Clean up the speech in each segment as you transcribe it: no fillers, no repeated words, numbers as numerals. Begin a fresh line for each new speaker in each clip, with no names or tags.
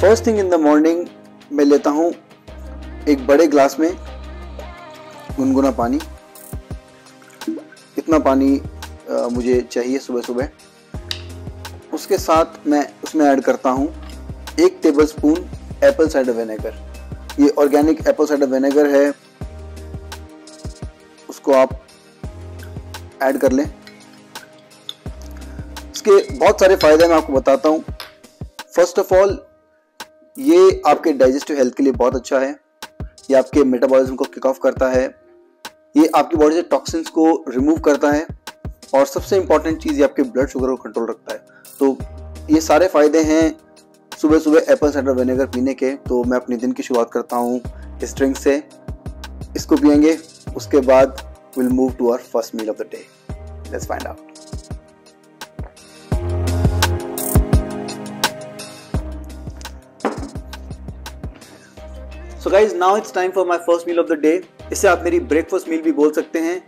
First thing in the morning मैं लेता हूँ एक बड़े ग्लास में गुनगुना पानी। इतना पानी मुझे चाहिए सुबह सुबह। उसके साथ मैं उसमें ऐड करता हूँ 1 टेबलस्पून एप्पल साइडर विनेगर। ये ऑर्गेनिक एप्पल साइडर विनेगर है, उसको आप ऐड कर लें। इसके बहुत सारे फायदे मैं आपको बताता हूँ। फर्स्ट ऑफ ऑल, ये आपके डाइजेस्टिव हेल्थ के लिए बहुत अच्छा है। ये आपके मेटाबॉलिज्म को किक ऑफ करता है। ये आपकी बॉडी से टॉक्सिन्स को रिमूव करता है और सबसे इंपॉर्टेंट चीज़ ये आपके ब्लड शुगर को कंट्रोल रखता है। तो ये सारे फायदे हैं सुबह सुबह एप्पल साइडर विनेगर पीने के। तो मैं अपने दिन की शुरुआत करता हूँ इस ड्रिंक से। इसको पियेंगे, उसके बाद will move to our first meal of the day. Let's find out. So guys, now it's time for my first meal of the day. इसे आप मेरी ब्रेकफास्ट मील भी बोल सकते हैं,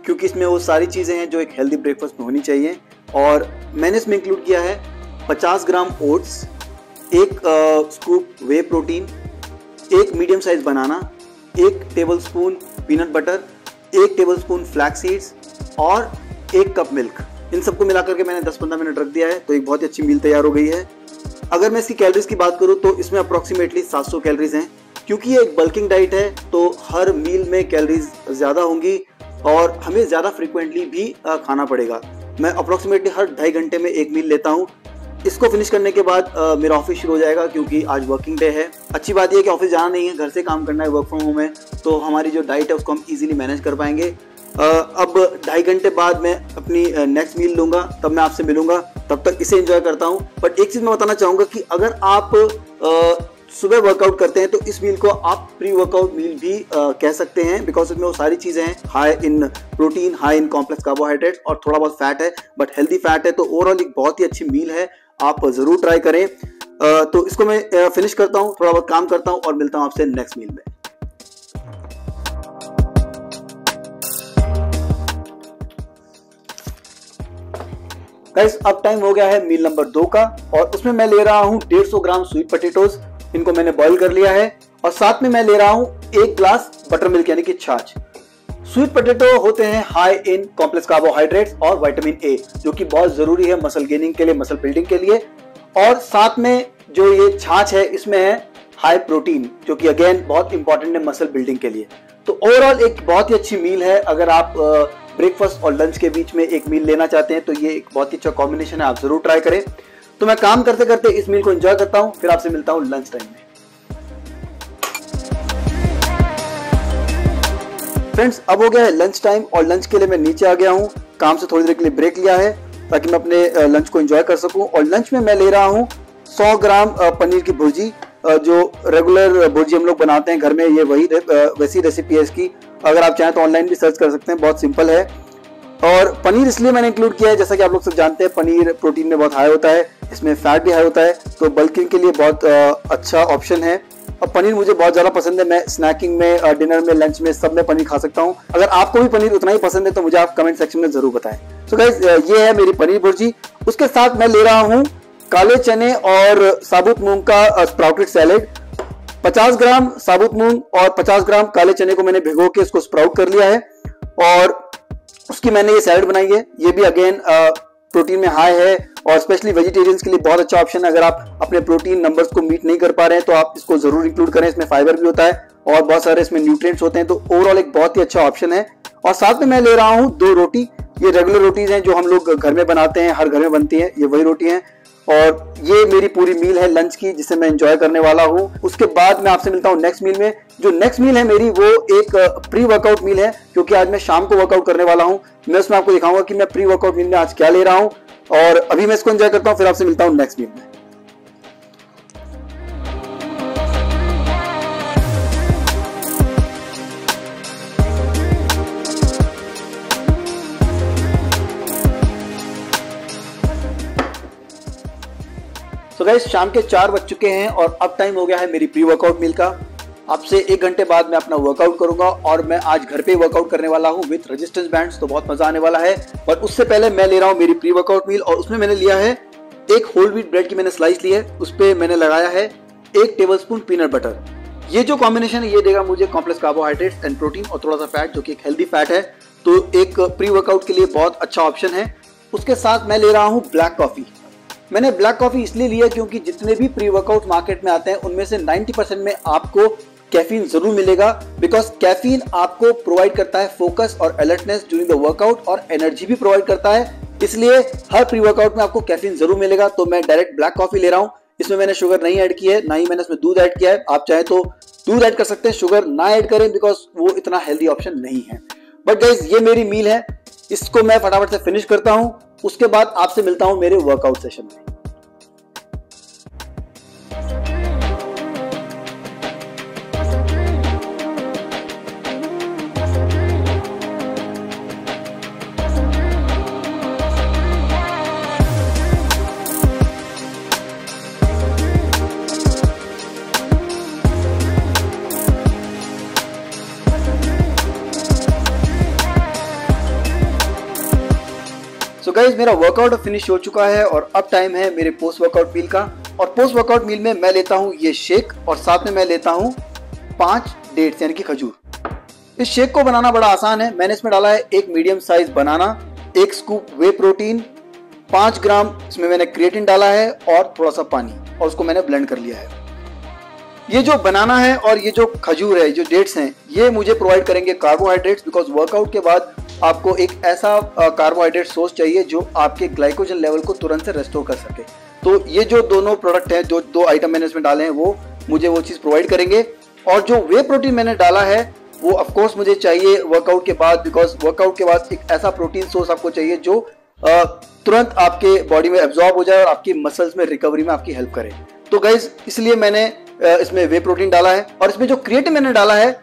क्योंकि इसमें वो सारी चीज़ें हैं जो एक हेल्दी ब्रेकफास्ट में होनी चाहिए। और मैंने इसमें इंक्लूड किया है 50 gram oats, 1 scoop whey protein, 1 medium size banana, 1 tablespoon peanut butter, 1 tablespoon flax seeds और 1 कप मिल्क। इन सबको मिलाकर के मैंने 10-15 मिनट रख दिया है। तो एक बहुत ही अच्छी मील तैयार हो गई है। अगर मैं इसकी कैलोरीज की बात करूँ तो इसमें अप्रॉक्सीमेटली 700 कैलोरीज हैं। क्योंकि ये एक बल्किंग डाइट है तो हर मील में कैलोरीज ज़्यादा होंगी और हमें ज़्यादा फ्रिक्वेंटली भी खाना पड़ेगा। मैं अप्रॉक्सीमेटली हर 2.5 घंटे में 1 मील लेता हूँ। इसको फिनिश करने के बाद मेरा ऑफिस शुरू हो जाएगा, क्योंकि आज वर्किंग डे है। अच्छी बात यह है कि ऑफिस जाना नहीं है, घर से काम करना है, वर्क फ्रॉम होम है, तो हमारी जो डाइट है उसको हम इजीली मैनेज कर पाएंगे। अब 2.5 घंटे बाद मैं अपनी नेक्स्ट मील लूँगा, तब मैं आपसे मिलूँगा। तब तक इसे एंजॉय करता हूँ। बट एक चीज़ मैं बताना चाहूँगा कि अगर आप सुबह वर्कआउट करते हैं तो इस मील को आप प्री वर्कआउट मील भी कह सकते हैं, बिकॉज इसमें वो सारी चीज़ें हैं, high in protein, high in complex carbohydrates और थोड़ा बहुत फैट है, बट हेल्दी फैट है। तो ओवरऑल एक बहुत ही अच्छी मील है, आप ज़रूर ट्राई करें। तो इसको मैं फिनिश करता हूँ, थोड़ा बहुत काम करता हूँ और मिलता हूँ आपसे नेक्स्ट मील में। गाइस, अब टाइम हो गया है मील नंबर 2 का, और उसमें मैं ले रहा हूँ 150 ग्राम स्वीट पोटैटोज। इनको मैंने बॉईल कर लिया है और साथ में मैं ले रहा हूँ 1 ग्लास बटर मिल्क यानी कि छाछ। स्वीट पोटैटो होते हैं हाई इन कॉम्प्लेक्स कार्बोहाइड्रेट्स और विटामिन ए, जो कि बहुत जरूरी है मसल गेनिंग के लिए, मसल बिल्डिंग के लिए। और साथ में जो ये छाछ है इसमें है हाई प्रोटीन, जो कि अगेन बहुत इंपॉर्टेंट है मसल बिल्डिंग के लिए। तो ओवरऑल एक बहुत ही अच्छी मील है। अगर आप ब्रेकफास्ट और लंच के बीच में एक मील लेना चाहते हैं तो ये एक बहुत ही अच्छा कॉम्बिनेशन है, आप जरूर ट्राई करें। तो मैं काम करते करते इस मील को एंजॉय करता हूं, फिर आपसे मिलता हूं लंच टाइम में। फ्रेंड्स, अब हो गया है लंच टाइम और लंच के लिए मैं नीचे आ गया हूं। काम से थोड़ी देर के लिए ब्रेक लिया है ताकि मैं अपने लंच को एंजॉय कर सकूं। और लंच में मैं ले रहा हूं 100 ग्राम पनीर की भुर्जी, जो रेगुलर भुर्जी हम लोग बनाते हैं घर में, ये वैसी रेसिपी है इसकी। अगर आप चाहें तो ऑनलाइन भी सर्च कर सकते हैं, बहुत सिंपल है। और पनीर इसलिए मैंने इंक्लूड किया है, जैसा कि आप लोग सब जानते हैं, पनीर प्रोटीन में बहुत हाई होता है, इसमें फैट भी हाई होता है, तो बल्किंग के लिए बहुत अच्छा ऑप्शन है। अब पनीर मुझे बहुत ज़्यादा पसंद है, मैं स्नैकिंग में, डिनर में, लंच में, सब में पनीर खा सकता हूँ। अगर आपको भी पनीर उतना ही पसंद है तो मुझे आप कमेंट सेक्शन में जरूर बताएं। तो गाइस, ये है मेरी पनीर भुर्जी। उसके साथ मैं ले रहा हूँ काले चने और साबुत मूंग का स्प्राउटेड सैलेड। 50 ग्राम साबुत मूंग और 50 ग्राम काले चने को मैंने भिगो के इसको स्प्राउट कर लिया है और उसकी मैंने ये सैलेड बनाई है। ये भी अगेन प्रोटीन में हाई है और स्पेशली वेजिटेरियंस के लिए बहुत अच्छा ऑप्शन है। अगर आप अपने प्रोटीन नंबर्स को मीट नहीं कर पा रहे हैं तो आप इसको जरूर इंक्लूड करें। इसमें फाइबर भी होता है और बहुत सारे इसमें न्यूट्रिएंट्स होते हैं, तो ओवरऑल एक बहुत ही अच्छा ऑप्शन है। और साथ में मैं ले रहा हूँ 2 रोटी। ये रेगुलर रोटीज हैं जो हम लोग घर में बनाते हैं, हर घर में बनती हैं, ये वही रोटी हैं। और ये मेरी पूरी मील है लंच की, जिसे मैं एंजॉय करने वाला हूँ। उसके बाद मैं आपसे मिलता हूँ नेक्स्ट मील में। जो नेक्स्ट मील है मेरी, वो एक प्री वर्कआउट मील है, क्योंकि आज मैं शाम को वर्कआउट करने वाला हूँ। मैं उसमें आपको दिखाऊंगा कि मैं प्री वर्कआउट मील में आज क्या ले रहा हूँ, और अभी मैं इसको एंजॉय करता हूँ, फिर आपसे मिलता हूँ नेक्स्ट मील में। तो गाइस, शाम के 4 बज चुके हैं और अब टाइम हो गया है मेरी प्री वर्कआउट मील का। आपसे 1 घंटे बाद मैं अपना वर्कआउट करूंगा और मैं आज घर पे वर्कआउट करने वाला हूं विद रेजिस्टेंस बैंड्स, तो बहुत मजा आने वाला है। पर उससे पहले मैं ले रहा हूं मेरी प्री वर्कआउट मील, और उसमें मैंने लिया है एक होल व्हीट ब्रेड की मैंने स्लाइस ली है, उस पर मैंने लगाया है 1 टेबलस्पून पीनट बटर। ये जो कॉम्बिनेशन है ये देगा मुझे कॉम्प्लेक्स कार्बोहाइड्रेट्स एंड प्रोटीन और थोड़ा सा फैट, जो कि एक हेल्दी फैट है, तो एक प्री वर्कआउट के लिए बहुत अच्छा ऑप्शन है। उसके साथ मैं ले रहा हूँ ब्लैक कॉफी। मैंने ब्लैक कॉफी इसलिए लिया क्योंकि जितने भी प्री वर्कआउट मार्केट में आते हैं उनमें से 90% में आपको कैफीन जरूर मिलेगा, बिकॉज कैफीन आपको प्रोवाइड करता है फोकस और अलर्टनेस ड्यूरिंग द वर्कआउट और एनर्जी भी प्रोवाइड करता है, इसलिए हर प्री वर्कआउट में आपको कैफीन जरूर मिलेगा। तो मैं डायरेक्ट ब्लैक कॉफी ले रहा हूँ। इसमें मैंने शुगर नहीं ऐड की है, ना ही मैंने इसमें दूध ऐड किया है। आप चाहे तो दूध ऐड कर सकते हैं, शुगर ना ऐड करें बिकॉज वो इतना हेल्दी ऑप्शन नहीं है। बट गाइस ये मेरी मील है, इसको मैं फटाफट से फिनिश करता हूं, उसके बाद आपसे मिलता हूं मेरे वर्कआउट सेशन में। तो गाइज मेरा वर्कआउट फिनिश हो चुका है और अब टाइम है मेरे पोस्ट वर्कआउट मील का। और पोस्ट वर्कआउट मील में मैं लेता हूं ये शेक और साथ में मैं लेता हूं 5 डेट्स यानी कि खजूर। इस शेक को बनाना बड़ा आसान है। मैंने इसमें डाला है 1 medium size banana, 1 scoop whey protein, 5 ग्राम इसमें मैंने क्रिएटिन डाला है और थोड़ा सा पानी, और उसको मैंने ब्लेंड कर लिया है। ये जो बनाना है और ये जो खजूर है, जो डेट्स हैं, ये मुझे प्रोवाइड करेंगे कार्बोहाइड्रेट्स, बिकॉज वर्कआउट के बाद आपको एक ऐसा कार्बोहाइड्रेट सोर्स चाहिए जो आपके ग्लाइकोजन लेवल को तुरंत से रेस्टोर कर सके। तो ये जो दोनों प्रोडक्ट हैं, जो 2 आइटम मैंने इसमें डाले हैं, वो मुझे वो चीज़ प्रोवाइड करेंगे। और जो वे प्रोटीन मैंने डाला है वो ऑफकोर्स मुझे चाहिए वर्कआउट के बाद, बिकॉज वर्कआउट के बाद एक ऐसा प्रोटीन सोर्स आपको चाहिए जो तुरंत आपके बॉडी में एब्जॉर्ब हो जाए और आपकी मसल्स में रिकवरी में आपकी हेल्प करे। तो गाइज इसलिए मैंने इसमें वे प्रोटीन डाला है। और इसमें जो क्रिएटिन मैंने डाला है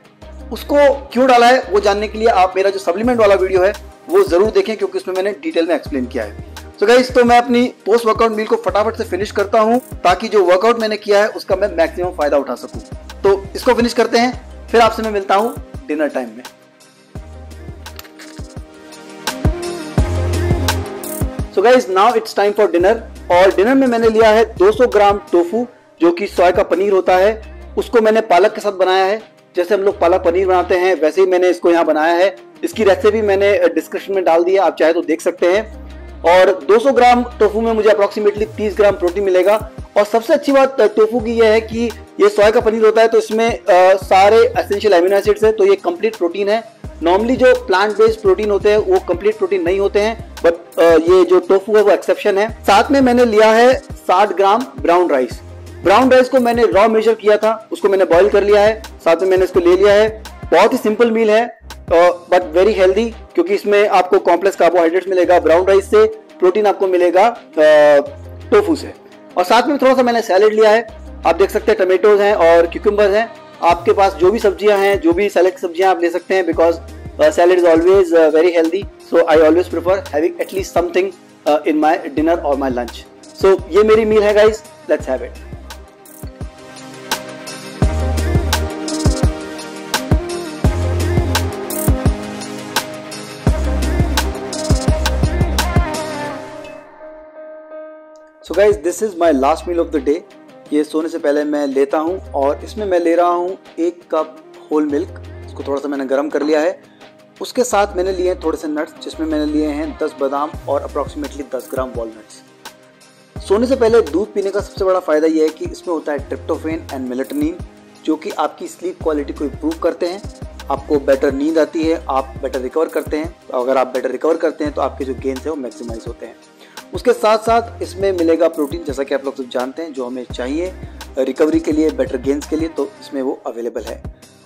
उसको क्यों डाला है वो जानने के लिए आप मेरा जो सप्लीमेंट वाला वीडियो है वो जरूर देखें, क्योंकि उसमें मैंने डिटेल में एक्सप्लेन किया है। तो गाइस तो मैं अपनी पोस्ट वर्कआउट मील को फटाफट से फिनिश करता हूं ताकि जो वर्कआउट मैंने किया है उसका मैं मैक्सिमम फायदा उठा सकूं। तो इसको फिनिश करते हैं, फिर आपसे मैं मिलता हूं डिनर टाइम में। So guys now it's time for dinner. और डिनर में मैंने लिया है 200 ग्राम टोफू, जो कि सोया का पनीर होता है। उसको मैंने पालक के साथ बनाया है। जैसे हम लोग पालक पनीर बनाते हैं वैसे ही मैंने इसको यहाँ बनाया है। इसकी रेसिपी मैंने डिस्क्रिप्शन में डाल दी है, आप चाहे तो देख सकते हैं। और 200 ग्राम टोफू में मुझे अप्रोक्सीमेटली 30 ग्राम प्रोटीन मिलेगा। और सबसे अच्छी बात टोफू की यह है कि ये सोया का पनीर होता है, तो इसमें सारे एसेंशियल एमिनो एसिड्स है, तो ये कंप्लीट प्रोटीन है। नॉर्मली जो प्लांट बेस्ड प्रोटीन होते हैं वो कंप्लीट प्रोटीन नहीं होते हैं, बट ये जो टोफू है वो एक्सेप्शन है। साथ में मैंने लिया है 60 gram brown rice. Brown rice को मैंने रॉ मेजर किया था, उसको मैंने बॉईल कर लिया है, साथ में मैंने इसको ले लिया है। बहुत ही सिंपल मील है बट वेरी हेल्दी, क्योंकि इसमें आपको कॉम्प्लेक्स कार्बोहाइड्रेट्स मिलेगा ब्राउन राइस से, प्रोटीन आपको मिलेगा टोफू से। और साथ में थोड़ा सा मैंने सैलेड लिया है, आप देख सकते हैं टमेटोज हैं और क्यूकम्बर्स हैं। आपके पास जो भी सब्जियां हैं, जो भी सैलेड सब्जियां आप ले सकते हैं, because salad is always very healthy, so I always prefer having at least something in my dinner और माय लंच। सो ये मेरी मील है guys, let's have it. So guys this is my last meal of the day. ये सोने से पहले मैं लेता हूँ और इसमें मैं ले रहा हूँ 1 कप होल मिल्क। इसको थोड़ा सा मैंने गर्म कर लिया है। उसके साथ मैंने लिए हैं थोड़े से नट्स, जिसमें मैंने लिए हैं 10 बादाम और अप्रॉक्सीमेटली 10 ग्राम वॉलनट्स। सोने से पहले दूध पीने का सबसे बड़ा फायदा यह है कि इसमें होता है ट्रिप्टोफेन एंड मेलेटोनिन, जो कि आपकी स्लीप क्वालिटी को इम्प्रूव करते हैं। आपको बेटर नींद आती है, आप बेटर रिकवर करते हैं। अगर आप बेटर रिकवर करते हैं तो आपके जो गेन्स हैं वो मैक्सिमाइज होते हैं। उसके साथ साथ इसमें मिलेगा प्रोटीन, जैसा कि आप लोग सब जानते हैं, जो हमें चाहिए रिकवरी के लिए, बेटर गेन्स के लिए, तो इसमें वो अवेलेबल है।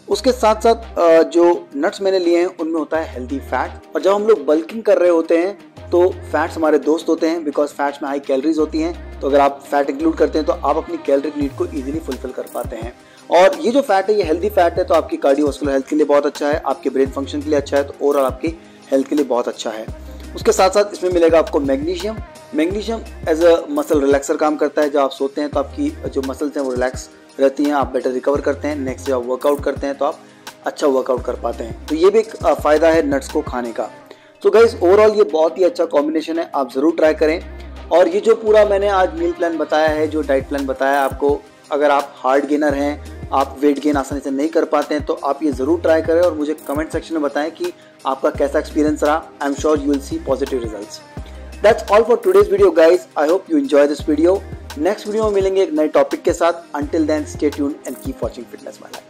उसके साथ साथ जो नट्स मैंने लिए हैं उनमें होता है हेल्दी फैट। और जब हम लोग बल्किंग कर रहे होते हैं तो फैट्स हमारे दोस्त होते हैं, बिकॉज फैट्स में हाई कैलोरीज होती हैं। तो अगर आप फैट इंक्लूड करते हैं तो आप अपनी कैलोरी नीड को ईजिली फुलफिल कर पाते हैं। और ये जो फैट है ये हेल्दी फैट है, तो आपकी कार्डियोवास्कुलर हेल्थ के लिए बहुत अच्छा है, आपके ब्रेन फंक्शन के लिए अच्छा है, तो ओवरऑल आपकी हेल्थ के लिए बहुत अच्छा है। उसके साथ साथ इसमें मिलेगा आपको magnesium. Magnesium as a muscle relaxer काम करता है। जब आप सोते हैं तो आपकी जो मसल्स हैं वो रिलैक्स रहती हैं, आप बेटर रिकवर करते हैं। नेक्स्ट जब आप वर्कआउट करते हैं तो आप अच्छा वर्कआउट कर पाते हैं। तो ये भी एक फ़ायदा है नट्स को खाने का। तो गाइस ओवरऑल ये बहुत ही अच्छा कॉम्बिनेशन है, आप ज़रूर ट्राई करें। और ये जो पूरा मैंने आज मील प्लान बताया है, जो डाइट प्लान बताया आपको, अगर आप हार्ड गेनर हैं, आप वेट गेन आसानी से नहीं कर पाते हैं, तो आप ये ज़रूर ट्राई करें और मुझे कमेंट सेक्शन में बताएं कि आपका कैसा एक्सपीरियंस रहा। I am sure you will see positive results. That's all for today's video guys. I hope you enjoy this video. Next video में मिलेंगे एक नए टॉपिक के साथ। Until then stay tuned and keep watching Fitness My life.